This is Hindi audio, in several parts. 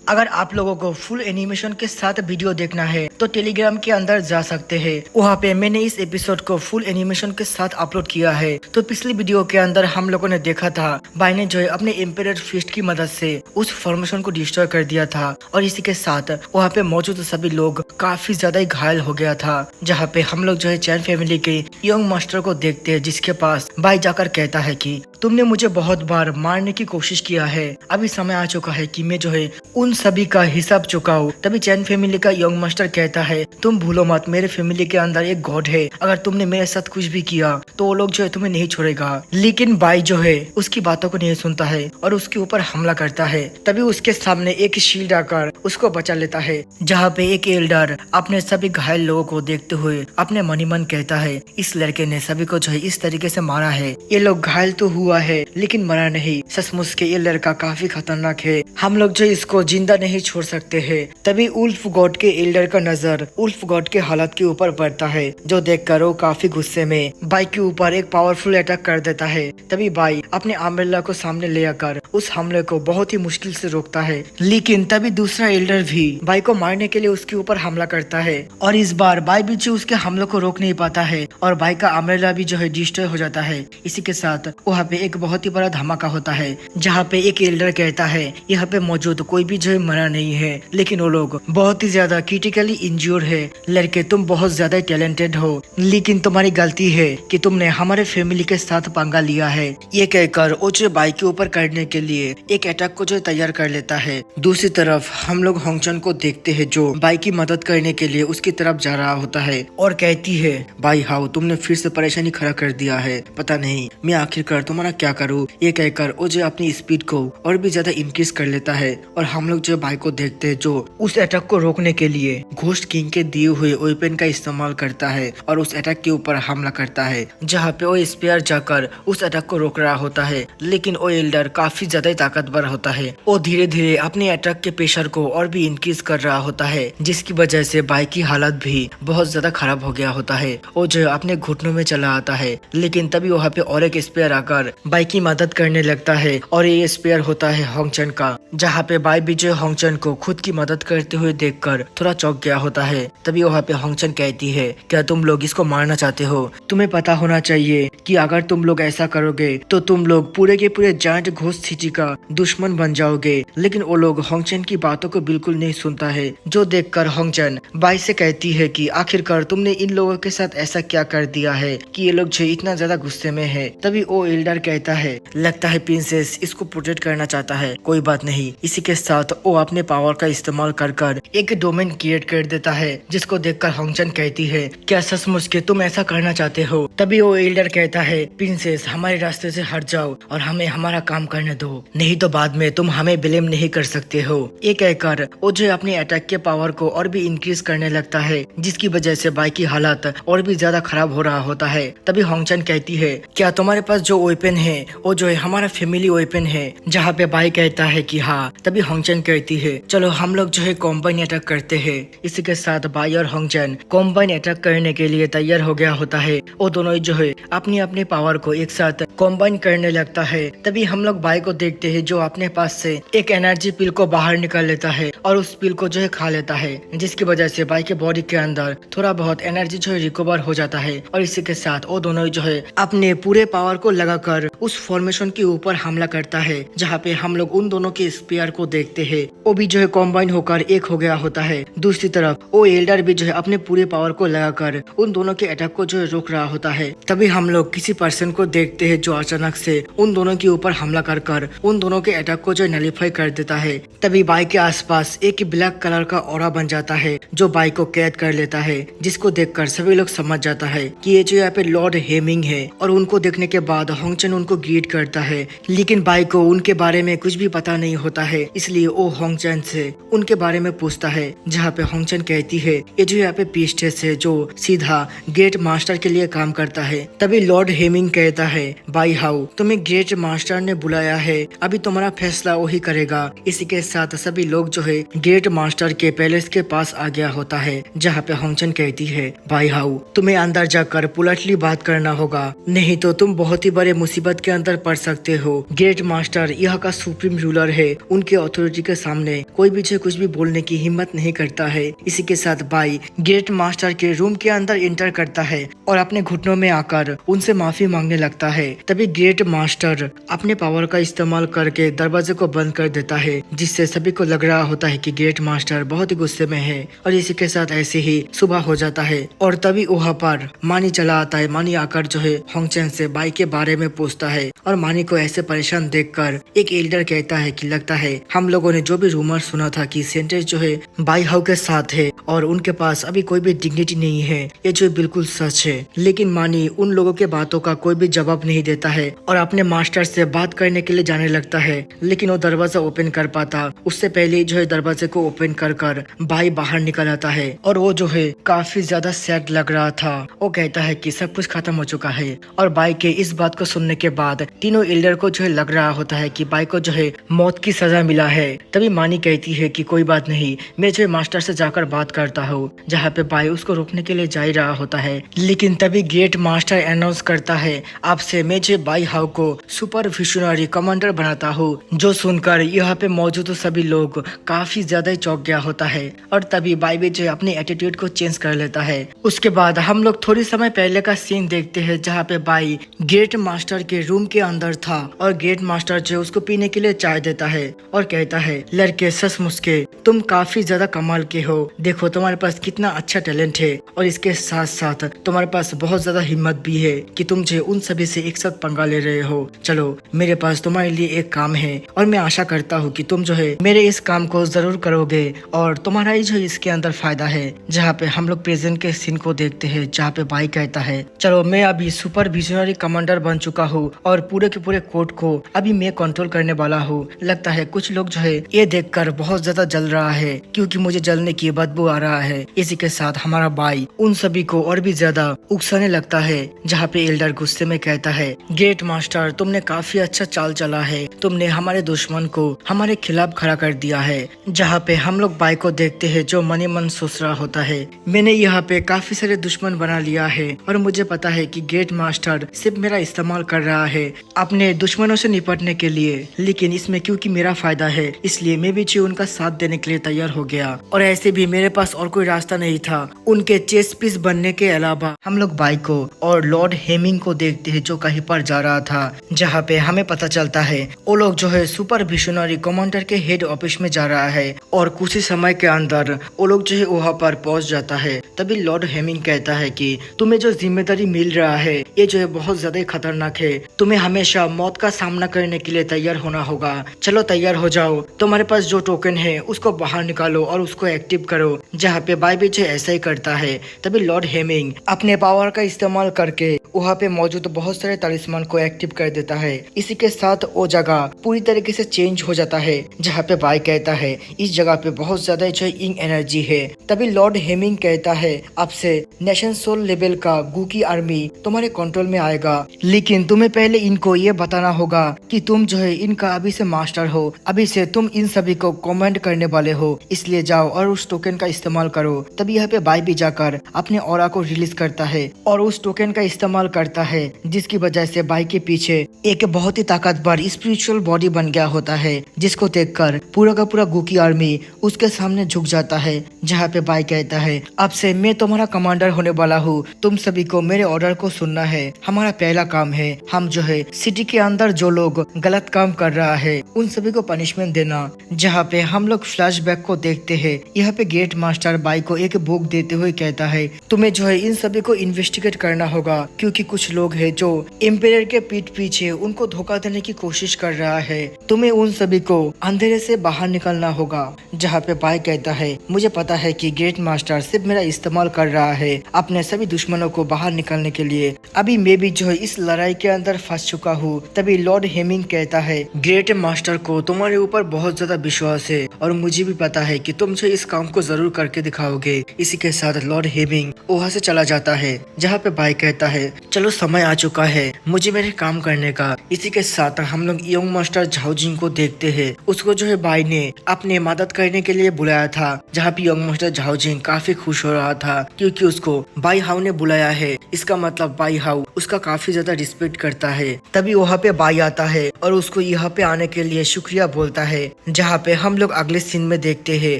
अगर आप लोगों को फुल एनिमेशन के साथ वीडियो देखना है तो टेलीग्राम के अंदर जा सकते हैं। वहाँ पे मैंने इस एपिसोड को फुल एनिमेशन के साथ अपलोड किया है। तो पिछली वीडियो के अंदर हम लोगों ने देखा था भाई ने जो है अपने एम्पेरर फिस्ट की मदद से उस फॉर्मेशन को डिस्ट्रॉय कर दिया था और इसी के साथ वहाँ पे मौजूद सभी लोग काफी ज्यादा ही घायल हो गया था। जहाँ पे हम लोग जो है चैन फैमिली के यंग मास्टर को देखते हैं, जिसके पास भाई जाकर कहता है कि तुमने मुझे बहुत बार मारने की कोशिश किया है, अभी समय आ चुका है कि मैं जो है उन सभी का हिसाब चुकाऊं। तभी चैन फैमिली का यंग मास्टर कहता है तुम भूलो मत, मेरे फैमिली के अंदर एक गॉड है, अगर तुमने मेरे साथ कुछ भी किया तो वो लोग जो है तुम्हें नहीं छोड़ेगा। लेकिन भाई जो है उसकी बातों को नहीं सुनता है और उसके ऊपर हमला करता है। तभी उसके सामने एक शील्ड आकर उसको बचा लेता है। जहाँ पे एक एल्डर अपने सभी घायल लोगों को देखते हुए अपने मन ही मन कहता है इस लड़के ने सभी को जो है इस तरीके से मारा है, ये लोग घायल तो हुआ है लेकिन मरा नहीं। सचमुच के ये लड़का काफी खतरनाक है, हम लोग जो इसको जिंदा नहीं छोड़ सकते हैं। तभी उल्फ गॉड के एल्डर का नजर उल्फ गॉड के हालत के ऊपर पड़ता है, जो देखकर वो काफी गुस्से में बाई के ऊपर एक पावरफुल अटैक कर देता है। तभी बाई अपने अम्ब्रेला को सामने ले आकर उस हमले को बहुत ही मुश्किल से रोकता है। लेकिन तभी दूसरा एल्डर भी बाई को मारने के लिए उसके ऊपर हमला करता है और इस बार बाई भी जो उसके हमले को रोक नहीं पाता है और बाई का अम्ब्रेला भी जो है डिस्ट्रॉय हो जाता है। इसी के साथ वहाँ पे एक बहुत ही बड़ा धमाका होता है, जहाँ पे एक एल्डर कहता है यहाँ पे मौजूद कोई भी जो है मरा नहीं है, लेकिन वो लोग बहुत ही ज्यादा क्रिटिकली इंज्योर्ड है। लड़के तुम बहुत ज्यादा टैलेंटेड हो, लेकिन तुम्हारी गलती है कि तुमने हमारे फैमिली के साथ पंगा लिया है। ये कहकर वो जो बाई के ऊपर करने के लिए एक अटैक को जो तैयार कर लेता है। दूसरी तरफ हम लोग होंगचन को देखते हैं जो बाई की मदद करने के लिए उसकी तरफ जा रहा होता है और कहती है भाई हाउ तुमने फिर से परेशानी खड़ा कर दिया है, पता नहीं मैं आखिरकार तुम्हारा क्या करूँ। ये कहकर वो जो अपनी स्पीड को और भी ज्यादा इंक्रीज कर लेता है और हम लोग जो बाई को देखते हैं जो उस अटैक को रोकने के लिए घोस्ट किंग के दिए हुए वेपन का इस्तेमाल करता है और उस अटैक के ऊपर हमला करता है। जहाँ पे वो स्पेयर जाकर उस अटैक को रोक रहा होता है, लेकिन वो एल्डर काफी ज्यादा ताकतवर होता है। वो धीरे धीरे अपने अटैक के प्रेशर को और भी इंक्रीज कर रहा होता है, जिसकी वजह से बाई की हालत भी बहुत ज्यादा खराब हो गया होता है। वो जो अपने घुटनों में चला आता है, लेकिन तभी वहाँ पे और एक स्पेयर आकर बाई की मदद करने लगता है और ये स्पेयर होता है होंगचन का। जहाँ पे बाई भी जो होंगचन को खुद की मदद करते हुए देखकर थोड़ा चौंक गया होता है। तभी वहाँ पे होंगचन कहती है क्या तुम लोग इसको मारना चाहते हो? तुम्हें पता होना चाहिए कि अगर तुम लोग ऐसा करोगे तो तुम लोग पूरे के पूरे जायंट घोस्ट सिटी का दुश्मन बन जाओगे। लेकिन वो लोग होंगचन की बातों को बिल्कुल नहीं सुनता है, जो देखकर होंगचन बाई से कहती है कि आखिरकार तुमने इन लोगों के साथ ऐसा क्या कर दिया है कि ये लोग जो इतना ज्यादा गुस्से में है। तभी वो एल्डर कहता है लगता है प्रिंसेस इसको प्रोटेक्ट करना चाहता है, कोई बात नहीं। इसी के साथ वो अपने पावर का इस्तेमाल कर एक डोमेन क्रिएट कर देता है, जिसको देखकर होंगचन कहती है क्या सचमुच के तुम ऐसा करना चाहते हो? तभी वो एल्डर कहता है प्रिंसेस हमारे रास्ते से हट जाओ और हमें हमारा काम करने दो, नहीं तो बाद में तुम हमें ब्लेम नहीं कर सकते हो। ये कहकर वो जो अपने अटैक के पावर को और भी इंक्रीज करने लगता है, जिसकी वजह से बाई की हालत और भी ज्यादा खराब हो रहा होता है। तभी होंगचन कहती है क्या तुम्हारे पास जो वेपन है वो जो है हमारा फैमिली वेपन है? जहाँ पे बाई कहता है कि हाँ। तभी होंगचन कहती है चलो हम लोग जो है कॉम्बाइन अटैक करते हैं। इसी के साथ बाई और होंगचन कॉम्बाइन अटैक करने के लिए तैयार हो गया होता है। वो दोनों जो है अपनी अपनी पावर को एक साथ कॉम्बाइन करने लगता है। तभी हम लोग बाई को देखते हैं जो अपने पास से एक एनर्जी पिल को बाहर निकाल लेता है और उस पिल को जो है खा लेता है, जिसकी वजह से बाई के बॉडी के अंदर थोड़ा बहुत एनर्जी जो है रिकवर हो जाता है। और इसी के साथ वो दोनों जो है अपने पूरे पावर को लगाकर उस फॉर्मेशन के ऊपर हमला करता है। जहाँ पे हम लोग उन दोनों के स्पेयर को देखते हैं, वो भी जो है कॉम्बाइन होकर एक हो गया होता है। दूसरी तरफ वो एल्डर भी जो है अपने पूरे पावर को लगाकर उन दोनों के अटैक को जो है रोक रहा होता है। तभी हम लोग किसी पर्सन को देखते हैं जो अचानक से उन दोनों के ऊपर हमला कर उन दोनों के अटैक को जो नलीफाई कर देता है। तभी बाई के आसपास एक ब्लैक कलर का ऑरा बन जाता है जो बाई को कैद कर लेता है, जिसको देखकर सभी लोग समझ जाता है कि ये जो यहाँ पे लॉर्ड हेमिंग है। और उनको देखने के बाद होंगचन उनको ग्रीट करता है, लेकिन बाई को उनके बारे में कुछ भी पता नहीं होता है, इसलिए वो होंगचन से उनके बारे में पूछता है। जहाँ पे होंगचन कहती है ये जो यहाँ पे पीस्टेस है जो सीधा ग्रेट मास्टर के लिए काम करता है। तभी लॉर्ड हेमिंग कहता है बाई हाउ तुम्हें ग्रेट मास्टर ने बुलाया है, अभी तुम्हारा फैसला वही करेगा। इसी के साथ सभी लोग जो है ग्रेट मास्टर के पैलेस के पास आ गया होता है। जहाँ पे होंगचन कहती है भाई हाउ तुम्हें अंदर जाकर पोलाइटली बात करना होगा, नहीं तो तुम बहुत ही बड़े मुसीबत मुसीबत के अंदर पड़ सकते हो। ग्रेट मास्टर यहाँ का सुप्रीम रूलर है, उनके अथॉरिटी के सामने कोई भी कुछ भी बोलने की हिम्मत नहीं करता है। इसी के साथ बाई ग्रेट मास्टर के रूम के अंदर एंटर करता है और अपने घुटनों में आकर उनसे माफी मांगने लगता है। तभी ग्रेट मास्टर अपने पावर का इस्तेमाल करके दरवाजे को बंद कर देता है, जिससे सभी को लग रहा होता है कि ग्रेट मास्टर बहुत ही गुस्से में है। और इसी के साथ ऐसे ही सुबह हो जाता है और तभी वहाँ पर मानी चला आता है। मानी आकर जो है होंगचैन से बाई के बारे में पूछता है और मानी को ऐसे परेशान देखकर एक एल्डर कहता है कि लगता है हम लोगों ने जो भी रूमर सुना था कि सेंटेंस जो है बाई हाउ के साथ है और उनके पास अभी कोई भी डिग्निटी नहीं है, ये जो बिल्कुल सच है। लेकिन मानी उन लोगों के बातों का कोई भी जवाब नहीं देता है और अपने मास्टर से बात करने के लिए जाने लगता है। लेकिन वो दरवाजा ओपन कर पाता उससे पहले जो है दरवाजे को ओपन कर भाई बाहर निकल आता है और वो जो है काफी ज्यादा सैड लग रहा था। वो कहता है कि सब कुछ खत्म हो चुका है और बाई के इस बात को सुनने के बाद तीनों एल्डर को जो है लग रहा होता है कि बाई को जो है मौत की सजा मिला है। तभी मानी कहती है कि कोई बात नहीं, मैं जो है मास्टर से जाकर बात करता हूँ, जहाँ पे बाई उसको रोकने के लिए जा ही रहा होता है। लेकिन तभी ग्रेट मास्टर अनाउंस करता है आपसे मैं जो बाई हाउ को सुपर विशनरी कमांडर बनाता हूँ। जो सुनकर यहाँ पे मौजूद सभी लोग काफी ज्यादा चौंक गया होता है और तभी बाई भी जो है अपने एटीट्यूड को चेंज कर लेता है। उसके बाद हम लोग थोड़ी समय पहले का सीन देखते हैं, जहाँ पे बाई ग्रेट मास्टर के रूम के अंदर था और ग्रेट मास्टर जो उसको पीने के लिए चाय देता है और कहता है लड़के सचमुच के तुम काफी ज्यादा कमाल के हो, देखो तुम्हारे पास कितना अच्छा टैलेंट है और इसके साथ साथ तुम्हारे पास बहुत ज्यादा हिम्मत भी है कि तुम जो उन सभी से एक साथ पंगा ले रहे हो। चलो मेरे पास तुम्हारे लिए एक काम है और मैं आशा करता हूँ कि तुम जो है मेरे इस काम को जरूर करोगे और तुम्हारा ही जो इसके अंदर फायदा है। जहाँ पे हम लोग प्रेजेंट के सीन को देखते हैं, जहाँ पे बाई कहता है चलो मैं अभी सुपर विजनरी कमांडर बन चुका हूँ और पूरे के पूरे कोर्ट को अभी मैं कंट्रोल करने वाला हूँ। लगता है कुछ लोग जो है ये देखकर बहुत ज्यादा जल रहा है क्योंकि मुझे जलने की बदबू आ रहा है। इसी के साथ हमारा बाई उन सभी को और भी ज्यादा उकसाने लगता है, जहाँ पे एल्डर गुस्से में कहता है ग्रेट मास्टर तुमने काफी अच्छा चाल चला है, तुमने हमारे दुश्मन को हमारे खिलाफ खड़ा कर दिया है। जहाँ पे हम लोग बाई को देखते हैं जो मन ही मन सोच रहा होता है मैंने यहाँ पे काफी सारे दुश्मन बना लिया है और मुझे पता है कि ग्रेट मास्टर सिर्फ मेरा इस्तेमाल कर रहा है अपने दुश्मनों से निपटने के लिए, लेकिन इसमें क्योंकि मेरा फायदा है इसलिए मैं भी जो उनका साथ देने के लिए तैयार हो गया और ऐसे भी मेरे पास और कोई रास्ता नहीं था उनके चेस पीस बनने के अलावा। हम लोग बाई को और लॉर्ड हेमिंग को देखते हैं जो कहीं पर जा रहा था, जहाँ पे हमें पता चलता है वो लोग जो है सुपर विशनरी कमांडर के हेड ऑफिस में जा रहा है और कुछ ही समय के अंदर वो लोग जो है वहाँ पर पहुँच जाता है। तभी लॉर्ड हेमिंग कहता है कि तुम्हें जो जिम्मेदारी मिल रहा है ये जो है बहुत ज्यादा खतरनाक है, तुम्हें हमेशा मौत का सामना करने के लिए तैयार होना होगा। चलो तैयार हो जाओ, तुम्हारे पास जो टोकन है उसको बाहर निकालो और उसको एक्टिव करो। जहाँ पे बाई भी ऐसा ही करता है। तभी लॉर्ड हेमिंग अपने पावर का इस्तेमाल करके वहाँ पे मौजूद बहुत सारे तलिस्मान को एक्टिव कर देता है। इसी के साथ वो जगह पूरी तरीके से चेंज हो जाता है, जहाँ पे बाई कहता है इस जगह पे बहुत ज्यादा जो इंग एनर्जी है। तभी लॉर्ड हेमिंग कहता है आपसे नेशन सोल लेवल का गुकी आर्मी तुम्हारे कंट्रोल में आएगा, लेकिन तुम्हें पहले इनको ये बताना होगा कि तुम जो है इनका अभी से मास्टर हो, अभी से तुम इन सभी को कमांड करने वाले हो, इसलिए जाओ और उस टोकन का इस्तेमाल करो। तभी यहाँ पे बाई भी जाकर अपने ऑरा को रिलीज करता है और उस टोकन का इस्तेमाल करता है, जिसकी वजह से बाई के पीछे एक बहुत ही ताकतवर स्पिरिचुअल बॉडी बन गया होता है, जिसको देखकर पूरा का पूरा गुकी आर्मी उसके सामने झुक जाता है। जहाँ पे बाई कहता है अब से मैं तुम्हारा कमांडर होने वाला हूँ, तुम सभी को मेरे ऑर्डर को सुनना है। हमारा पहला काम है हम जो है सिटी के अंदर जो लोग गलत काम कर रहा है उन सभी को पनिशमेंट देना। जहाँ पे हम लोग फ्लैशबैक को देखते हैं, यहाँ पे गेट मास्टर बाई को एक बुक देते हुए कहता है तुम्हें जो है इन सभी को इन्वेस्टिगेट करना होगा, क्योंकि कुछ लोग हैं जो एम्पायर के पीठ पीछे उनको धोखा देने की कोशिश कर रहा है, तुम्हें उन सभी को अंधेरे से बाहर निकलना होगा। जहाँ पे बाई कहता है मुझे पता है कि गेट मास्टर सिर्फ मेरा इस्तेमाल कर रहा है अपने सभी दुश्मनों को बाहर निकलने के लिए, अभी मैं भी जो है इस लड़ाई के अंदर फंस चुका हूँ। तभी लॉर्ड हेमिंग कहता है ग्रेट मास्टर को तुम्हारे ऊपर बहुत ज्यादा विश्वास है और मुझे भी पता है कि तुम जो इस काम को जरूर करके दिखाओगे। इसी के साथ लॉर्ड हेमिंग वहाँ से चला जाता है। जहाँ पे बाई कहता है चलो समय आ चुका है मुझे मेरे काम करने का, था। इसी के साथ हम लोग यंग मास्टर झाओ जिंग को देखते हैं। उसको जो है बाई ने अपने मदद करने के लिए बुलाया था, जहाँ पे यंग मास्टर झाओ जिंग काफी खुश हो रहा था क्योंकि उसको बाई हाउ ने बुलाया है। इसका मतलब बाई हाउ उसका काफी ज्यादा रिस्पेक्ट करता है। तभी वहाँ पे बाई आता है और उसको यहाँ पे आने के लिए शुक्रिया बोलता है, जहाँ पे हम लोग अगले सीन में देखते हैं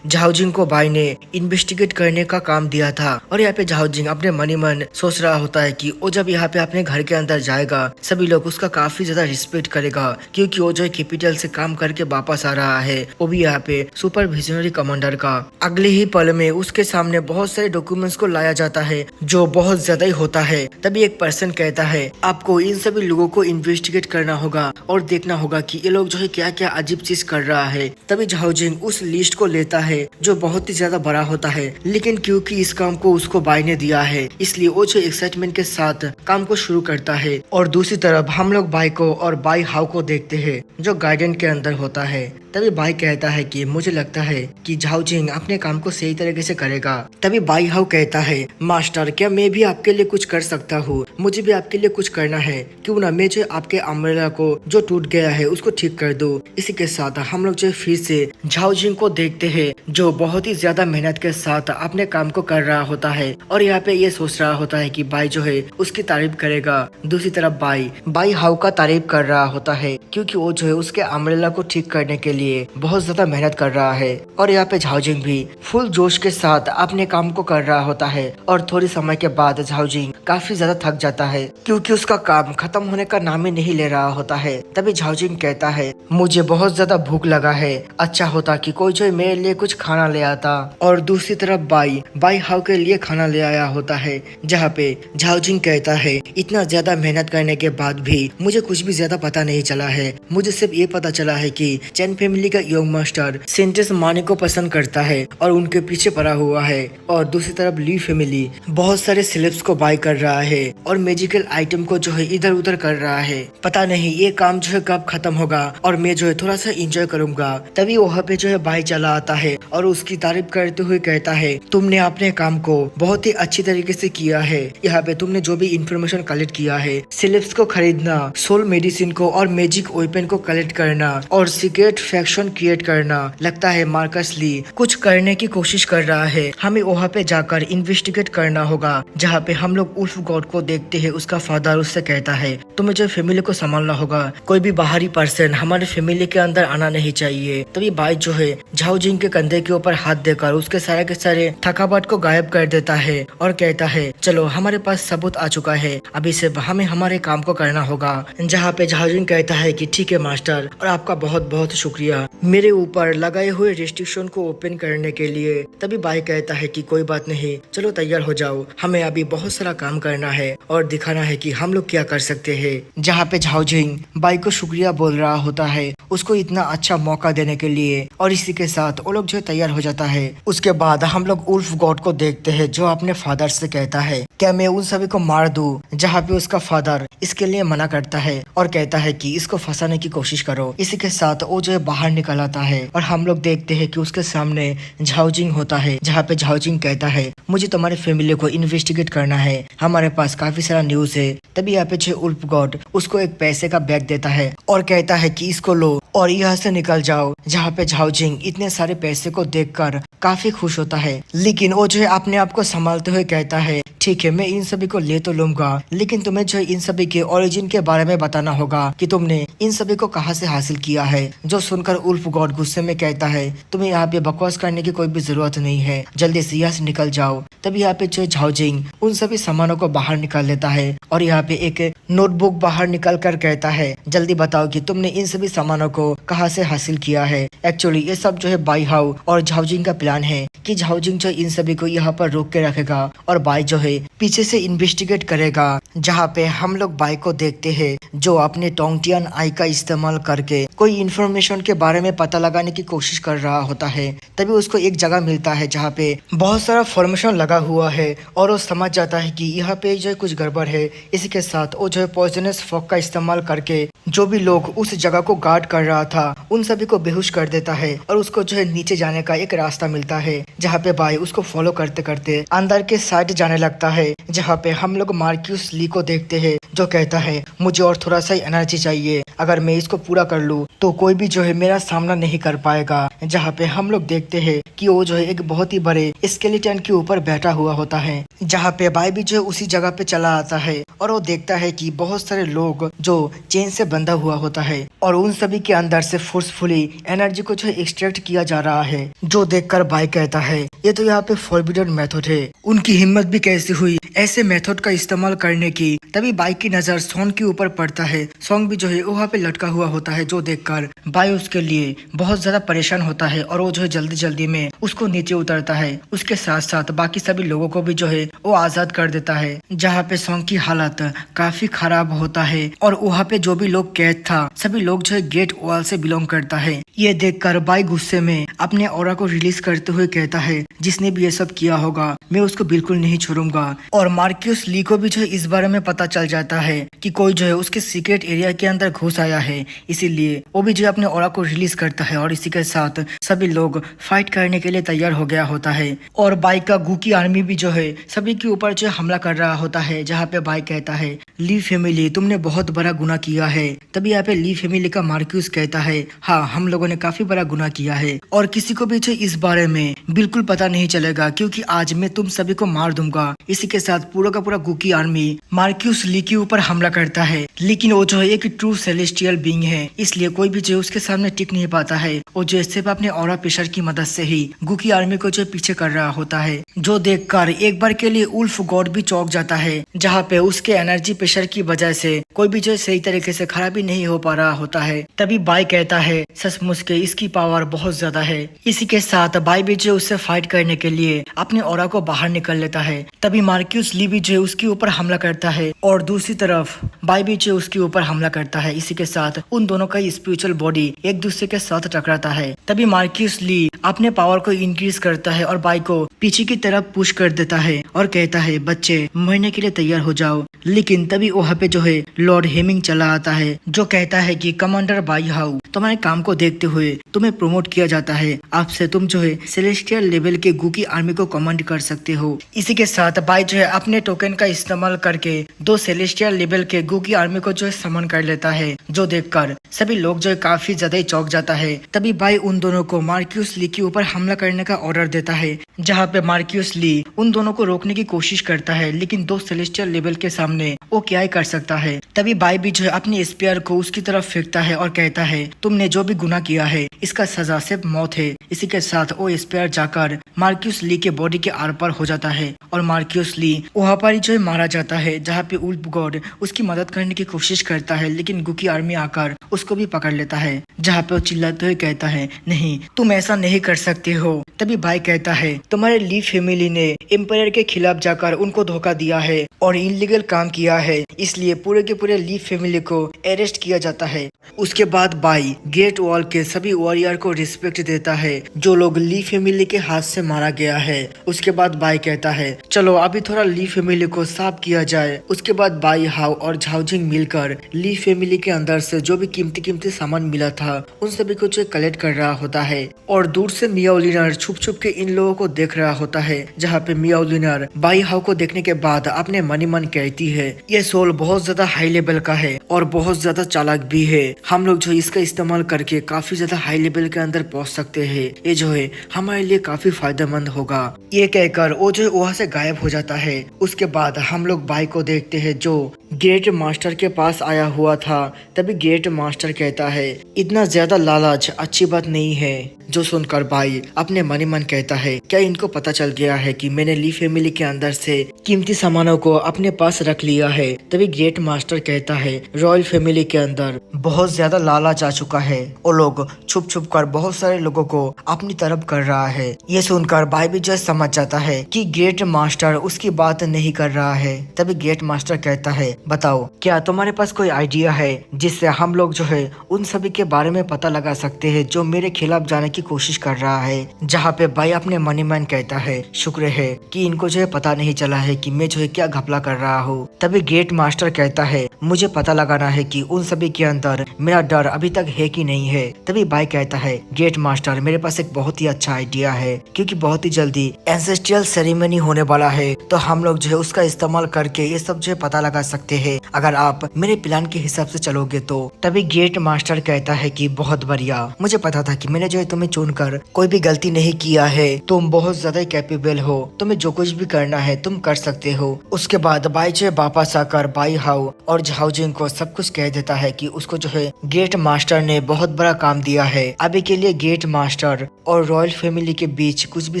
झाओ जिंग को बाई ने इन्वेस्टिगेट करने का काम दिया था। और यहाँ पे झाओ जिंग अपने मन ही मन सोच रहा होता है कि वो जब यहाँ पे अपने घर के अंदर जाएगा सभी लोग उसका काफी ज्यादा रिस्पेक्ट करेगा, क्योंकि वो जो है कैपिटल से काम करके वापस आ रहा है, वो भी यहाँ पे सुपरविजनरी कमांडर का। अगले ही पल में उसके सामने बहुत सारे डॉक्यूमेंट्स को लाया जाता है जो बहुत ज्यादा ही होता है। तभी एक पर्सन कहता है आपको इन सभी लोगों को इन्वेस्टिगेट करना होगा और देखना होगा कि ये लोग जो है क्या क्या अजीब चीज कर रहा है। तभी झाओ जिंग उस लिस्ट को लेता है जो बहुत ही ज्यादा बड़ा होता है, लेकिन क्योंकि इस काम को उसको बाई ने दिया है इसलिए वो जो एक्साइटमेंट के साथ काम को शुरू करता है। और दूसरी तरफ हम लोग बाई को और बाई हाउ को देखते हैं जो गार्डन के अंदर होता है। तभी बाई कहता है कि मुझे लगता है कि झाओ जिंग अपने काम को सही तरीके से करेगा। तभी बाई हाउ कहता है मास्टर क्या मैं भी आपके लिए कुछ कर सकता हूँ, मुझे भी आपके लिए कुछ करना है, क्यों ना मैं जो आपके अम्ब्रेला को जो टूट गया है उसको ठीक कर दूं। इसी के साथ हम लोग जो फिर से झाओ जिंग को देखते हैं जो बहुत ही ज्यादा मेहनत के साथ अपने काम को कर रहा होता है और यहाँ पे ये सोच रहा होता है कि बाई जो है उसकी तारीफ करेगा। दूसरी तरफ बाई हाउ का तारीफ कर रहा होता है क्योंकि वो जो है उसके अम्ब्रेला को ठीक करने के लिए बहुत ज्यादा मेहनत कर रहा है। और यहाँ पे झाओ जिंग भी फुल जोश के साथ अपने काम को कर रहा होता है और थोड़ी समय के बाद झाओ जिंग काफी ज्यादा थक जाता है क्योंकि उसका काम खत्म होने का नाम ही नहीं ले रहा होता है। तभी झाओ जिंग कहता है मुझे बहुत ज्यादा भूख लगा है, अच्छा होता कि कोई जो मेरे लिए कुछ खाना ले आता। और दूसरी तरफ बाई हाउ के लिए खाना ले आया होता है, जहाँ पे झाओ जिंग कहता है इतना ज्यादा मेहनत करने के बाद भी मुझे कुछ भी ज्यादा पता नहीं चला है, मुझे सिर्फ ये पता चला है कि चैन फैमिली का यंग मास्टर सेंटेंस माने को पसंद करता है और उनके पीछे पड़ा हुआ है। और दूसरी तरफ ली फैमिली बहुत सारे स्लेब्स को बाय कर रहा है और मैजिकल आइटम को जो है इधर उधर कर रहा है। पता नहीं ये काम जो है कब खत्म होगा और मैं जो है थोड़ा सा एंजॉय करूंगा। तभी वहाँ पे जो है बाई चला आता है और उसकी तारीफ करते हुए कहता है तुमने अपने काम को बहुत ही अच्छी तरीके से किया है, यहाँ पे तुमने जो भी इंफॉर्मेशन कलेक्ट किया है, स्लेब्स को खरीदना, सोल मेडिसिन को और मैजिक वेपन को कलेक्ट करना और सीक्रेट फैक्शन क्रिएट करना, लगता है मार्कस ली कुछ करने की कोशिश कर रहा है। हमें वहाँ पे जाकर इन्वेस्टिगेट करना होगा, जहाँ पे हम लोग उल्फ गॉड को देखते हैं। उसका फादर उससे कहता है तुम्हें जो फैमिली को संभालना होगा, कोई भी बाहरी पर्सन हमारे फैमिली के अंदर आना नहीं चाहिए। तभी बाई जो है झाओ जिंग के कंधे के ऊपर हाथ देकर उसके सारे के सारे थकावट को गायब कर देता है और कहता है चलो हमारे पास सबूत आ चुका है, अभी सिर्फ हमें हमारे काम को करना होगा। जहाँ पे झाओ जिंग कहता है कि ठीक है मास्टर और आपका बहुत बहुत शुक्रिया मेरे ऊपर लगाए हुए रिस्ट्रिक्शन को ओपन करने के लिए। तभी बाई कहता है कि कोई बात नहीं, चलो तैयार हो जाओ, हमें अभी बहुत सारा काम करना है और दिखाना है कि हम लोग क्या कर सकते हैं। जहाँ पे झाओ जिंग बाई को शुक्रिया बोल रहा होता है उसको इतना अच्छा मौका देने के लिए। और इसी के साथ वो लोग जो तैयार हो जाता है। उसके बाद हम लोग उल्फ गॉड को देखते हैं जो अपने फादर से कहता है क्या मैं उन सभी को मार दूं, जहाँ पे उसका फादर इसके लिए मना करता है और कहता है कि इसको फंसाने की कोशिश करो। इसी के साथ वो जो है बाहर निकल आता है और हम लोग देखते हैं कि उसके सामने झाओ जिंग होता है, जहाँ पे झाओ जिंग कहता है मुझे तुम्हारी फैमिली को इन्वेस्टिगेट करना है, हमारे पास काफी सारा न्यूज है। तभी यहाँ पे जो उल्फ गॉड उसको एक पैसे का बैग देता है और कहता है कि इसको लो और यहाँ से निकल जाओ। जहाँ पे झाओ जिंग इतने सारे पैसे को देखकर काफी खुश होता है, लेकिन वो जो है अपने आप को संभालते हुए कहता है ठीक है मैं इन सभी को ले तो लूंगा, लेकिन तुम्हें जो इन सभी के ओरिजिन के बारे में बताना होगा कि तुमने इन सभी को कहां से हासिल किया है। जो सुनकर उल्फ गॉड गुस्से में कहता है तुम्हें यहाँ पे बकवास करने की कोई भी जरूरत नहीं है, जल्दी से यहाँ से निकल जाओ। तभी यहाँ पे जो झाओ जिंग उन सभी सामानों को बाहर निकाल लेता है और यहाँ पे एक नोटबुक बाहर निकाल कर कहता है जल्दी बताओ कि तुमने इन सभी सामानों को कहां से हासिल किया है। एक्चुअली ये सब जो है बाई हाउ और झाओ जिंग का प्लान है कि झाओ जिंग जो इन सभी को यहाँ पर रोक के रखेगा और बाई जो है पीछे से इन्वेस्टिगेट करेगा। जहाँ पे हम लोग बाई को देखते हैं जो अपने टोंगटियन आई का इस्तेमाल करके कोई इन्फॉर्मेशन के बारे में पता लगाने की कोशिश कर रहा होता है। तभी उसको एक जगह मिलता है जहाँ पे बहुत सारा फॉर्मेशन लगा हुआ है और वो समझ जाता है कि यहाँ पे जो है कुछ गड़बड़ है। इसी के साथ वो जो है पॉइजनस फॉग का इस्तेमाल करके जो भी लोग उस जगह को गार्ड कर रहा था उन सभी को बेहोश कर देता है और उसको जो है नीचे जाने का एक रास्ता मिलता है, जहाँ पे बाई उसको फॉलो करते करते अंदर के साइड जाने लगता है, जहाँ पे हम लोग मार्क्यूस ली को देखते हैं जो कहता है मुझे और थोड़ा सा एनर्जी चाहिए, अगर मैं इसको पूरा कर लूँ तो कोई भी जो है मेरा सामना नहीं कर पाएगा। जहाँ पे हम लोग देखते हैं कि वो जो है एक बहुत ही बड़े स्केलेटन के ऊपर बैठा हुआ होता है। जहाँ पे बाई भी जो है उसी जगह पे चला आता है और वो देखता है कि बहुत सारे लोग जो चेन से बंधा हुआ होता है और उन सभी के अंदर से फोर्सफुली एनर्जी को जो है एक्सट्रैक्ट किया जा रहा है। जो देखकर बाई कहता है ये तो यहाँ पे फॉरबिडन मेथड है, उनकी हिम्मत भी कैसी हुई ऐसे मेथड का इस्तेमाल करने की। तभी बाई की नजर सॉन्ग के ऊपर पड़ता है। सॉन्ग भी जो है वहाँ पे लटका हुआ होता है जो देखकर बाई उसके लिए बहुत ज्यादा परेशान होता है और वो जो है जल्दी जल्दी में उसको नीचे उतरता है। उसके साथ साथ बाकी सभी लोगों को भी जो है वो आजाद कर देता है। जहाँ पे सॉन्ग की हालत काफी खराब होता है और वहाँ पे जो भी लोग कैद था सभी लोग जो है गेट वॉल से बिलोंग करता है। ये देखकर बाई गुस्से में अपने ऑरा को रिलीज करते हुए कहता है जिसने भी ये सब किया होगा मैं उसको बिल्कुल नहीं छोड़ूंगा। और मार्क्यूस ली को भी जो है इस बारे में पता चल जाता है कि कोई जो है उसके सीक्रेट एरिया के अंदर घुस आया है, इसीलिए वो भी जो है अपने ऑरा को रिलीज करता है और इसी के साथ सभी लोग फाइट करने के लिए तैयार हो गया होता है। और बाई का गुकी आर्मी भी जो है सभी के ऊपर जो है हमला कर रहा होता है। जहाँ पे बाई कहता है ली फैमिली तुमने बहुत बड़ा गुनाह किया है। तभी यहाँ पे ली फैमिली का मार्क्यूस कहता है हाँ हम लोगों ने काफी बड़ा गुनाह किया है और किसी को भी जो इस बारे में बिल्कुल पता नहीं चलेगा क्योंकि आज मैं तुम सभी को मार दूंगा। इसी के साथ पूरा का पूरा गुकी आर्मी मार्क्यूस ली के ऊपर हमला करता है, लेकिन वो जो है एक ट्रू सेलेस्टियल बीइंग है इसलिए कोई भी जो उसके सामने टिक नहीं पाता है। वो जो सिर्फ अपने ऑरा प्रेशर की मदद से ही गुकी आर्मी को जो पीछे कर रहा होता है। जो देखकर एक बार के लिए उल्फ गॉड भी चौंक जाता है। जहाँ पे उसके एनर्जी प्रेशर की वजह से कोई भी जो सही तरीके से खड़ा भी नहीं हो पा रहा होता है। तभी बाई कहता है सचमुच के इसकी पावर बहुत ज्यादा है। इसी के साथ बाई भी जो उससे फाइट करने के लिए अपने ऑरा को बाहर निकल लेता है। तभी मार्क्यूस ली भी जो उसके ऊपर हमला करता है और दूसरी तरफ बाई भी जो उसके ऊपर हमला करता है। इसी के साथ उन दोनों का स्पिरिचुअल बॉडी एक दूसरे के साथ टकराता है। तभी मार्क्यूस ली अपने पावर को इंक्रीज करता है और बाई को पीछे की तरफ पुश कर देता है और कहता है बच्चे मरने के लिए तैयार हो जाओ। लेकिन तभी वहाँ पे जो है लॉर्ड हेमिंग चला आता है जो कहता है कि कमांडर बाई हाउ तुम्हारे काम को देखते हुए तुम्हें प्रमोट किया जाता है, आपसे तुम जो है सेलेस्टियल लेवल के गुकी आर्मी को कमांड कर सकते हो। इसी के साथ बाई जो है अपने टोकन का इस्तेमाल करके 2 सेलेस्टियल लेवल के गुकी आर्मी को जो है समन कर लेता है। जो देखकर सभी लोग जो है काफी ज्यादा ही चौंक जाता है। तभी बाई उन दोनों को मार्क्यूस ली के ऊपर हमला करने का ऑर्डर देता है। जहाँ पे मार्क्यूस ली उन दोनों को रोकने की कोशिश करता है, लेकिन 2 सेलेस्टियल लेवल के सामने वो क्या ही कर सकता है। तभी बाई भी जो है अपने स्पेयर को उसकी तरफ फेंकता है और कहता है तुमने जो भी गुनाह किया है इसका सजा सिर्फ मौत है। इसी के साथ वो स्पेयर जाकर मार्क्यूस ली के बॉडी के आर पार हो जाता है और मार्क्यूस ली वहाँ पर ही जो है मारा जाता है। जहाँ पे उल्फ गॉड उसकी मदद करने की कोशिश करता है, लेकिन गुकी आर्मी आकर उसको भी पकड़ लेता है। जहाँ पे वो चिल्लाते हुए कहता है नहीं तुम ऐसा नहीं कर सकते हो। तभी बाई कहता है तुम्हारे ली फैमिली ने एम्पायर के खिलाफ जाकर उनको धोखा दिया है और इनलीगल काम किया है, इसलिए पूरे के पूरे ली फैमिली को अरेस्ट किया जाता है। उसके बाद बाई गेट वॉल के सभी वॉरियर को रिस्पेक्ट देता है जो लोग ली फैमिली के हाथ से मारा गया है। उसके बाद बाई कहता है चलो अभी थोड़ा ली फैमिली को साफ किया जाए। उसके बाद बाई हाउ और झाउजिंग मिलकर ली फैमिली के अंदर से जो भी कीमती सामान मिला था उन सभी को जो कलेक्ट कर रहा होता है और दूर से मियाओलिनर छुप छुप के इन लोगों को देख रहा होता है। जहाँ पे मियाओलिनर बाई हाउ को देखने के बाद अपने मन ही मन कहती है ये सोल बहुत ज्यादा हाई लेवल का है और बहुत ज्यादा चालाक भी है, हम लोग जो इसका इस्तेमाल करके काफी ज्यादा हाई लेवल के अंदर पहुंच सकते हैं, ये जो है हमारे लिए काफी फायदेमंद होगा। ये कहकर वो जो है वहाँ से गायब हो जाता है। उसके बाद हम लोग बाई को देखते हैं जो ग्रेट मास्टर के पास आया हुआ था। तभी ग्रेट मास्टर कहता है इतना ज्यादा लालच अच्छी बात नहीं है। जो सुनकर बाई अपने मन ही मन कहता है क्या इनको पता चल गया है कि मैंने ली फैमिली के अंदर से कीमती सामानों को अपने पास रख लिया है। तभी ग्रेट मास्टर कहता है रॉयल फैमिली के अंदर बहुत ज्यादा लालच आ चुका है, वो लोग छुप छुप कर बहुत सारे लोगों को अपनी तरफ कर रहा है। ये सुनकर बाई भी जस्ट समझ जाता है कि ग्रेट मास्टर उसकी बात नहीं कर रहा है। तभी ग्रेट मास्टर कहता है बताओ क्या तुम्हारे पास कोई आइडिया है जिससे हम लोग जो है उन सभी के बारे में पता लगा सकते हैं जो मेरे खिलाफ जाने की कोशिश कर रहा है। जहाँ पे भाई अपने मनी मैन कहता है शुक्र है कि इनको जो है पता नहीं चला है कि मैं जो है क्या घपला कर रहा हूँ। तभी गेट मास्टर कहता है मुझे पता लगाना है कि उन सभी के अंदर मेरा डर अभी तक है कि नहीं है। तभी भाई कहता है गेट मास्टर मेरे पास एक बहुत ही अच्छा आइडिया है, क्योंकि बहुत ही जल्दी एंसेस्ट्रियल सेरेमनी होने वाला है, तो हम लोग जो है उसका इस्तेमाल करके ये सब जो है पता लगा सकते हैं अगर आप मेरे प्लान के हिसाब से चलोगे तो। तभी गेट मास्टर कहता है कि बहुत बढ़िया, मुझे पता था कि मैंने जो है तुम्हें चुनकर कोई भी गलती नहीं किया है, तुम बहुत ज्यादा कैपेबल हो, तुम्हें जो कुछ भी करना है तुम कर सकते हो। उसके बाद बाई जो वापस आकर बाई हाउ और झाओ जिंग को सब कुछ कह देता है कि उसको जो है गेट मास्टर ने बहुत बड़ा काम दिया है। अभी के लिए गेट मास्टर और रॉयल फैमिली के बीच कुछ भी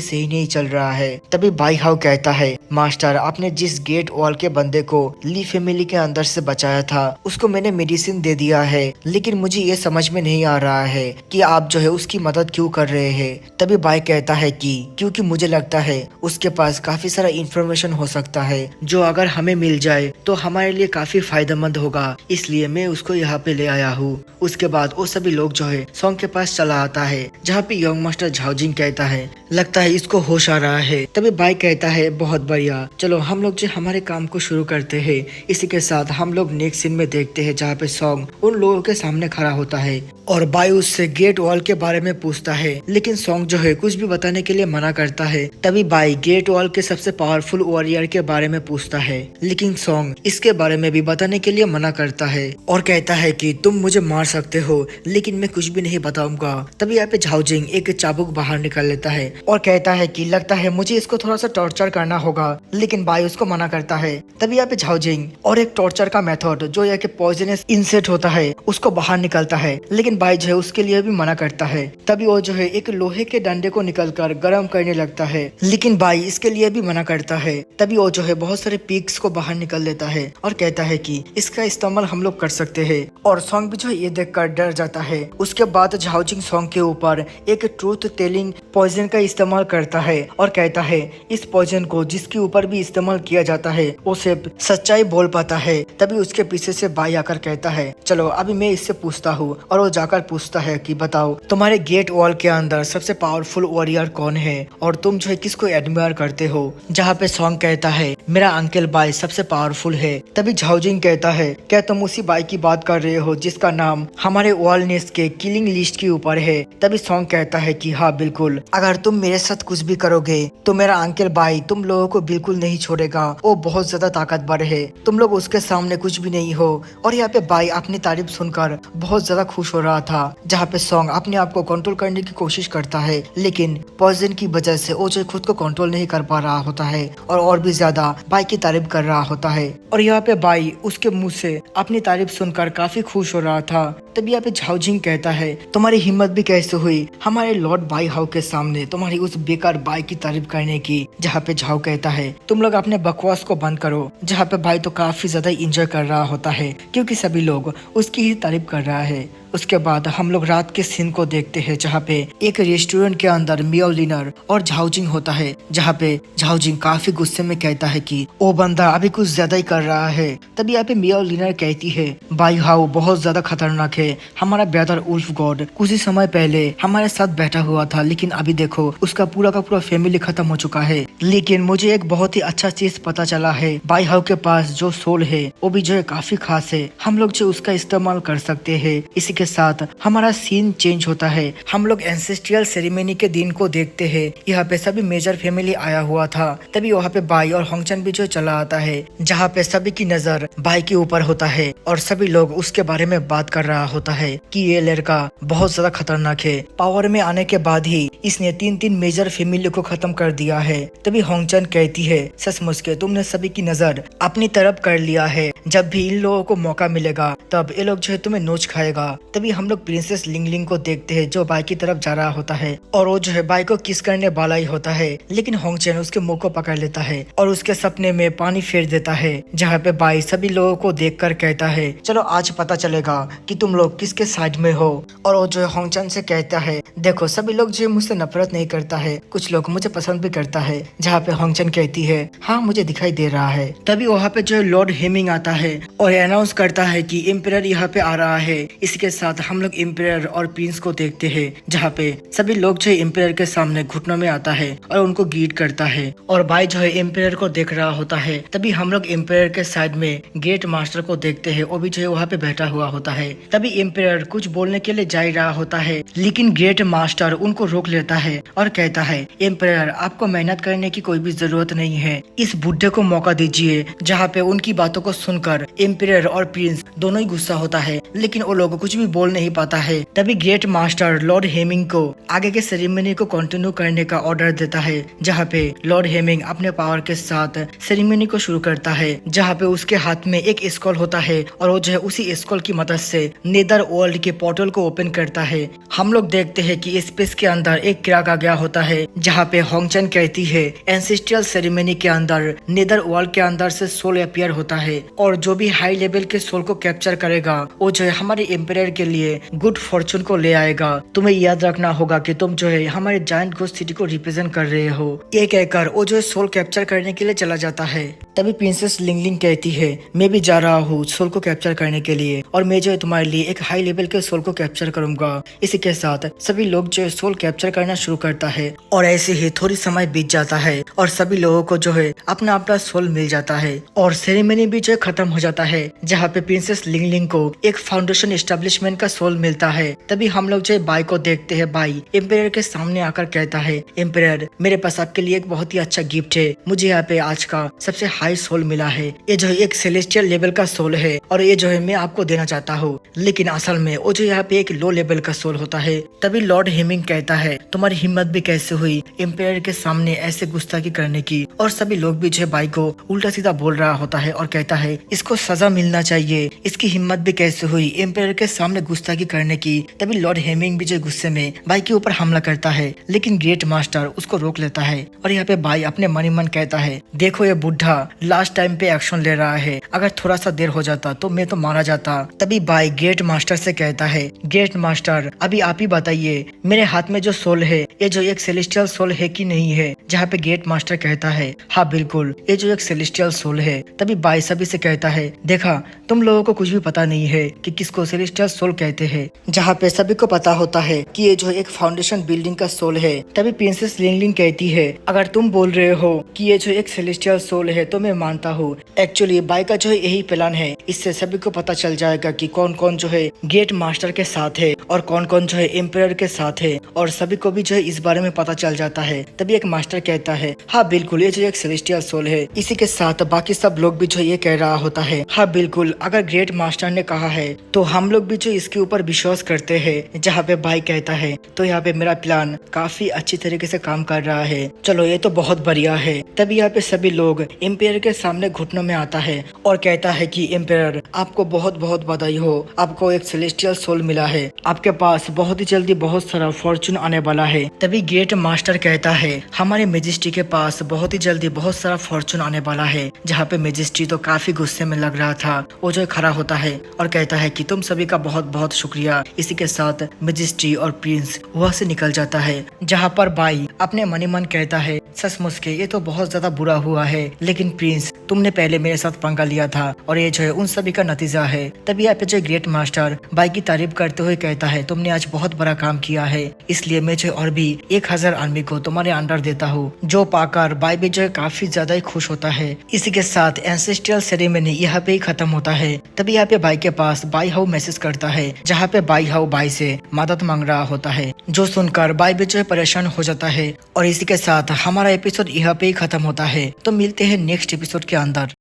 सही नहीं चल रहा है। तभी बाई हाउ कहता है मास्टर आपने जिस गेट वॉल के बंदे को ली फैमिली के अंदर से बचाया था उसको मैंने मेडिसिन दे दिया है, लेकिन मुझे ये समझ में नहीं आ रहा है कि आप जो है उसकी मदद क्यों कर रहे हैं। तभी बाई कहता है कि क्योंकि मुझे लगता है उसके पास काफी सारा इंफॉर्मेशन हो सकता है जो अगर हमें मिल जाए तो हमारे लिए काफी फायदेमंद होगा, इसलिए मैं उसको यहाँ पे ले आया हूँ। उसके बाद वो सभी लोग जो है सॉन्ग के पास चला आता है, जहाँ पे यंग मास्टर झाओ जिंग कहता है लगता है इसको होश आ रहा है। तभी बाई कहता है बहुत बढ़िया, चलो हम लोग जो हमारे काम को शुरू करते हैं। इसी के साथ हम लोग नेक्स्ट सीन में देखते हैं जहाँ पे सॉन्ग उन लोगों के सामने खड़ा होता है और बाई उससे गेट वॉल के बारे में पूछता है, लेकिन सॉन्ग जो है कुछ भी बताने के लिए मना करता है। तभी बाई गेट वॉल के सबसे पावरफुल वॉरियर के बारे में पूछता है, लेकिन सॉन्ग इसके बारे में भी बताने के लिए मना करता है और कहता है कि तुम मुझे मार सकते हो लेकिन मैं कुछ भी नहीं बताऊंगा। तभी यहाँ पे झाओ जिंग एक चाबुक बाहर निकाल लेता है और कहता है कि लगता है मुझे इसको थोड़ा सा टॉर्चर करना होगा, लेकिन बाई उसको मना करता है। तभी यहाँ पे झाओ जिंग और एक टॉर्चर का मेथड जो यहाँ के पॉइजनस इंसेक्ट होता है उसको बाहर निकलता है, लेकिन बाई जो है उसके लिए भी मना करता है। तभी वो जो है एक लोहे के डंडे को निकलकर गर्म करने लगता है, लेकिन बाई इसके लिए भी मना करता है। तभी वो जो है बहुत सारे पिग्स को बाहर निकल लेता है और कहता है कि इसका इस्तेमाल हम लोग कर सकते हैं, और सॉन्ग भी जो है ये देखकर डर जाता है। उसके बाद झाओ जिंग सॉन्ग के ऊपर एक ट्रूथ टेलिंग पॉइजन का इस्तेमाल करता है और कहता है इस पॉइजन को जिसके ऊपर भी इस्तेमाल किया जाता है वो सिर्फ सच्चाई बोल पाता है। तभी उसके पीछे से बाई आकर कहता है चलो अभी मैं इससे पूछता हूँ, और वो जाकर पूछता है कि बताओ तुम्हारे गेट वॉल के अंदर सबसे पावरफुल वॉरियर कौन है और तुम जो है किसको एडमायर करते हो। जहाँ पे सॉन्ग कहता है मेरा अंकल बाई सबसे पावरफुल है। तभी झाओ जिंग कहता है क्या तुम उसी बाई की बात कर रहे हो जिसका नाम हमारे वॉलनेस के किलिंग लिस्ट के ऊपर है। तभी सॉन्ग कहता है कि हाँ बिल्कुल, अगर तुम मेरे साथ कुछ भी करोगे तो मेरा अंकल बाई तुम लोगों को बिल्कुल नहीं छोड़ेगा, वो बहुत ज्यादा ताकतवर है, तुम लोग उसके सामने कुछ भी नहीं हो। और यहाँ पे बाई अपनी तारीफ सुनकर बहुत ज्यादा खुश हो रहा था। जहाँ पे सॉन्ग अपने आप को कंट्रोल करने की कोशिश करता है, लेकिन पॉइजन की वजह से वो जो खुद को कंट्रोल नहीं कर पा रहा होता है और भी ज्यादा बाई की तारीफ कर रहा होता है। और यहाँ पे बाई उसके मुंह से अपनी तारीफ सुनकर काफी खुश हो रहा था। तभी यहाँ पे झाओ जिंग कहता है तुम्हारी हिम्मत भी कैसे हुई हमारे लॉर्ड बाई हाउ के सामने तुम्हारी उस बेकार बाई की तारीफ करने की। जहाँ पे झाओ कहता है तुम लोग अपने बकवास को बंद करो। जहाँ पे बाई तो काफी ज्यादा इंजॉय कर रहा होता है क्योंकि सभी लोग उसकी ही तारीफ कर रहा है। उसके बाद हम लोग रात के सीन को देखते हैं जहाँ पे एक रेस्टोरेंट के अंदर मियाओ लिनर और झाओ जिंग होता है। जहाँ पे झाओ जिंग काफी गुस्से में कहता है कि वो बंदा अभी कुछ ज्यादा ही कर रहा है। तभी यहाँ पे मियाओ लिनर कहती है बाई हाउ बहुत ज्यादा खतरनाक है, हमारा ब्रदर उल्फ गॉड कुछ ही समय पहले हमारे साथ बैठा हुआ था, लेकिन अभी देखो उसका पूरा का पूरा फैमिली खत्म हो चुका है। लेकिन मुझे एक बहुत ही अच्छा चीज पता चला है, बाई हाउ के पास जो सोल है वो भी जो है काफी खास है, हम लोग जो उसका इस्तेमाल कर सकते हैं। इसी के साथ हमारा सीन चेंज होता है, हम लोग एंसेस्ट्रियल सेरेमनी के दिन को देखते हैं। यहाँ पे सभी मेजर फैमिली आया हुआ था। तभी वहाँ पे बाई और होंगचन भी जो चला आता है, जहाँ पे सभी की नजर बाई के ऊपर होता है और सभी लोग उसके बारे में बात कर रहा होता है कि ये लड़का बहुत ज्यादा खतरनाक है, पावर में आने के बाद ही इसने 3 मेजर फैमिली को खत्म कर दिया है। तभी होंगचन कहती है सचमुच के तुमने सभी की नजर अपनी तरफ कर लिया है, जब भी इन लोगों को मौका मिलेगा तब ये लोग जो है तुम्हें नोच खाएगा। तभी हम लोग प्रिंसेस लिंगलिंग को देखते हैं जो बाई की तरफ जा रहा होता है और वो जो है बाई को किस करने वाला ही होता है, लेकिन होंगचेन उसके मुंह को पकड़ लेता है और उसके सपने में पानी फेर देता है, जहाँ पे बाई सभी लोगों को देखकर कहता है चलो आज पता चलेगा कि तुम लोग किसके साइड में हो। और वो जो है होंगचेन से कहता है देखो सभी लोग जो मुझसे नफरत नहीं करता है, कुछ लोग मुझे पसंद भी करता है, जहाँ पे होंगचेन कहती है हाँ मुझे दिखाई दे रहा है। तभी वहाँ पे जो है लॉर्ड हेमिंग आता है और अनाउंस करता है कि एम्परर यहाँ पे आ रहा है। इसके साथ हम लोग एम्परर और प्रिंस को देखते हैं, जहाँ पे सभी लोग जो है एम्परर के सामने घुटनों में आता है और उनको गीट करता है और बाई जो है एम्परर को देख रहा होता है। तभी हम लोग एम्परर के साइड में गेट मास्टर को देखते हैं, वो भी जो है वहाँ पे बैठा हुआ होता है। तभी एम्परर कुछ बोलने के लिए जा ही रहा होता है, लेकिन गेट मास्टर उनको रोक लेता है और कहता है एम्परर आपको मेहनत करने की कोई भी जरूरत नहीं है, इस बुढ़े को मौका दीजिए। जहाँ पे उनकी बातों को सुनकर एम्परर और प्रिंस दोनों ही गुस्सा होता है, लेकिन वो लोग कुछ भी बोल नहीं पाता है। तभी ग्रेट मास्टर लॉर्ड हेमिंग को आगे के सेरेमनी को कंटिन्यू करने का ऑर्डर देता है, जहाँ पे लॉर्ड हेमिंग अपने पावर के साथ सेरेमनी को शुरू करता है, जहाँ पे उसके हाथ में एक स्कॉल होता है और वो जो है उसी स्कॉल की मदद से नेदर वर्ल्ड के पोर्टल को ओपन करता है। हम लोग देखते हैं कि स्पेस के अंदर एक क्रैक आ गया होता है, जहाँ पे होंगचेन कहती है एंसेस्ट्रियल सेरेमनी के अंदर नेदर वर्ल्ड के अंदर से सोल अपीयर होता है और जो भी हाई लेवल के सोल को कैप्चर करेगा वो जो है हमारे एम्परर के लिए गुड फॉर्चून को ले आएगा। तुम्हें याद रखना होगा कि तुम जो है हमारे जायंट घोस्ट सिटी को रिप्रेजेंट कर रहे हो। ये कहकर वो जो है सोल कैप्चर करने के लिए चला जाता है। तभी प्रिंसेस लिंगलिंग कहती है मैं भी जा रहा हूँ सोल को कैप्चर करने के लिए और मैं जो है तुम्हारे लिए एक हाई लेवल के सोल को कैप्चर करूंगा। इसी के साथ सभी लोग जो है सोल कैप्चर करना शुरू करता है और ऐसे ही थोड़ी समय बीत जाता है और सभी लोगों को जो है अपना अपना सोल मिल जाता है और सेरेमनी भी जो है खत्म हो जाता है, जहाँ पे प्रिंसेस लिंगलिंग को एक फाउंडेशन एस्टेब्लिशमेंट का सोल मिलता है। तभी हम लोग जो है बाई को देखते हैं, बाई एम्परर के सामने आकर कहता है एम्परर मेरे पास आपके लिए एक बहुत ही अच्छा गिफ्ट है, मुझे यहाँ पे आज का सबसे हाई सोल मिला है। ये जो है एक सेलेस्टियल लेवल का सोल है और ये जो है मैं आपको देना चाहता हूँ, लेकिन असल में वो जो यहाँ पे एक लो लेवल का सोल होता है। तभी लॉर्ड हेमिंग कहता है तुम्हारी हिम्मत भी कैसे हुई एम्परर के सामने ऐसे गुस्ताखी करने की। और सभी लोग भी जो है बाई को उल्टा सीधा बोल रहा होता है और कहता है इसको सजा मिलना चाहिए, इसकी हिम्मत भी कैसे हुई एम्परर के सामने गुस्ताखी करने की। तभी लॉर्ड हेमिंग भी जो गुस्से में बाई के ऊपर हमला करता है, लेकिन ग्रेट मास्टर उसको रोक लेता है और यहाँ पे बाई अपने मन ही मन कहता है देखो ये बुढ़ा लास्ट टाइम पे एक्शन ले रहा है, अगर थोड़ा सा देर हो जाता तो मैं तो मारा जाता। तभी बाई ग्रेट मास्टर से कहता है ग्रेट मास्टर अभी आप ही बताइए मेरे हाथ में जो सोल है ये जो एक सेलेस्टियल सोल है कि नहीं है। जहाँ पे ग्रेट मास्टर कहता है हाँ बिल्कुल ये जो एक सेलेस्टियल सोल है। तभी बाई सभी से कहता है देखा तुम लोगों को कुछ भी पता नहीं है कि किसको सेलेस्टियल सोल कहते हैं, जहाँ पे सभी को पता होता है कि ये जो एक फाउंडेशन बिल्डिंग का सोल है। तभी प्रिंसेस लिंगलिंग कहती है अगर तुम बोल रहे हो कि ये जो एक सेलेस्टियल सोल है तो मैं मानता हूँ। एक्चुअली बाई का जो है यही प्लान है, इससे सभी को पता चल जाएगा कि कौन कौन जो है ग्रेट मास्टर के साथ है और कौन कौन जो है एम्परर के साथ है, और सभी को भी जो है इस बारे में पता चल जाता है। तभी एक मास्टर कहता है हाँ बिल्कुल ये जो एक सेलेस्टियल सोल है। इसी के साथ बाकी सब लोग भी जो ये कह रहा होता है हाँ बिल्कुल अगर ग्रेट मास्टर ने कहा है तो हम लोग भी जो इसके ऊपर विश्वास करते हैं। जहाँ पे बाई कहता है तो यहाँ पे मेरा प्लान काफी अच्छी तरीके से काम कर रहा है, चलो ये तो बहुत बढ़िया है। तभी यहाँ पे सभी लोग एम्परर के सामने घुटनों में आता है और कहता है कि एम्परर आपको बहुत बहुत बधाई हो, आपको एक सेलेस्टियल सोल मिला है, आपके पास बहुत ही जल्दी बहुत सारा फॉर्चून आने वाला है। तभी ग्रेट मास्टर कहता है हमारे मेजेस्टी के पास बहुत ही जल्दी बहुत सारा फॉर्चून आने वाला है। जहाँ पे मेजेस्टी तो काफी गुस्से में लग रहा था, वो जो खड़ा होता है और कहता है कि तुम सभी का बहुत बहुत शुक्रिया। इसी के साथ मेजेस्टी और प्रिंस वहाँ से निकल जाता है। जहाँ पर बाई अपने मन ही मन कहता है सचमुच के ये तो बहुत ज्यादा बुरा हुआ है, लेकिन प्रिंस तुमने पहले मेरे साथ पंगा लिया था और ये जो है उन सभी का नतीजा है। तभी यहाँ पे जो ग्रेट मास्टर बाई की तारीफ करते हुए कहता है तुमने आज बहुत बड़ा काम किया है, इसलिए मैं जो और भी 1000 आर्मी को तुम्हारे अंडर देता हूँ। जो पाकर बाई भी जो है काफी ज्यादा ही खुश होता है। इसी के साथ एंसेस्ट्रियल सेरेमनी यहाँ पे ही खत्म होता है। तभी यहाँ पे बाई के पास बाई हाउ मैसेज करता है, जहाँ पे बाई हाउ बाई से मदद मांग रहा होता है, जो सुनकर बाई भी जो है परेशान हो जाता है। और इसी के साथ हमारा एपिसोड यहाँ पे ही खत्म होता है। तो मिलते हैं नेक्स्ट एपिसोड के अंदर।